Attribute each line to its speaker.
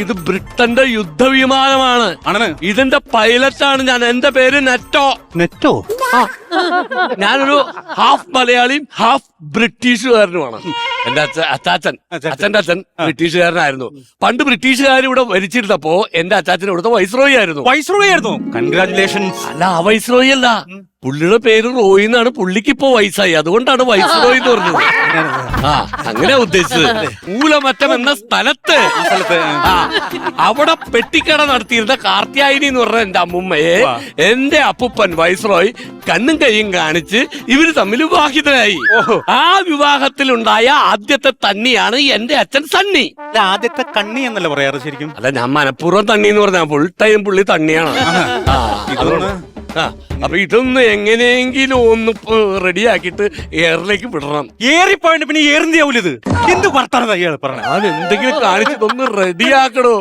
Speaker 1: ഇത് ബ്രിട്ടന്റെ യുദ്ധവിമാനമാണ്.
Speaker 2: ആണെന്ന്.
Speaker 1: ഇതിന്റെ പൈലറ്റാണ് ഞാൻ. എന്റെ പേര് നെറ്റോ.
Speaker 2: നെറ്റോ?
Speaker 1: ഞാനൊരു ഹാഫ് മലയാളിയും ഹാഫ് ബ്രിട്ടീഷുകാരനുമാണ്. എന്റെ അച്ഛന്റെ അച്ഛൻ ബ്രിട്ടീഷുകാരനായിരുന്നു. പണ്ട് ബ്രിട്ടീഷുകാർ ഇവിടെ ഭരിച്ചിരുന്നപ്പോ എന്റെ അച്ചാച്ചൻ ഇവിടുത്തെ വൈസ്രോയി ആയിരുന്നു.
Speaker 2: വൈസ്രോയി ആയിരുന്നു? കൺഗ്രാറ്റുലേഷൻസ്.
Speaker 1: അല്ല, ആ വൈസ്രോയി അല്ല, പുള്ളിയുടെ പേര് റോയി എന്നാണ്. പുള്ളിക്ക് ഇപ്പോ വയസ്സായി, അതുകൊണ്ടാണ് വൈസ്രോയി എന്ന് പറഞ്ഞത്. ആ, അങ്ങനെ ഉദ്ദേശിച്ചത്. മൂലമറ്റം എന്ന സ്ഥലത്ത് അവിടെ പെട്ടിക്കട നടത്തിയിരുന്ന കാർത്യായനി എന്ന് പറഞ്ഞ എന്റെ അമ്മുമ്മയെ എന്റെ അപ്പൂപ്പൻ വൈസ്രോയി കണ്ണും കൈയും കാണിച്ച് ഇവര് തമ്മിൽ വിവാഹിതരായി. ആ വിവാഹത്തിലുണ്ടായ ആദ്യത്തെ തണ്ണിയാണ് എന്റെ അച്ഛൻ സണ്ണി.
Speaker 2: ആദ്യത്തെ കണ്ണി എന്നല്ല പറയാറ് ശരിക്കും?
Speaker 1: അല്ല, ഞാൻ മനഃപൂർവ്വം തണ്ണി എന്ന് പറഞ്ഞ ഫുൾ ടൈം പുള്ളി തണ്ണിയാണ്. അപ്പൊ ഇതൊന്ന് എങ്ങനെയെങ്കിലും ഒന്ന് റെഡിയാക്കിയിട്ട് എയറിലേക്ക് വിടണം.
Speaker 2: ഏറിപ്പോയിട്ട് പിന്നെ ഏറിന്തിയാവൂലത്. എന്ത് വർത്താനം അയാൾ പറഞ്ഞത്?
Speaker 1: ഞാൻ എന്തെങ്കിലും കാണിച്ചിട്ടൊന്ന് റെഡിയാക്കണോ?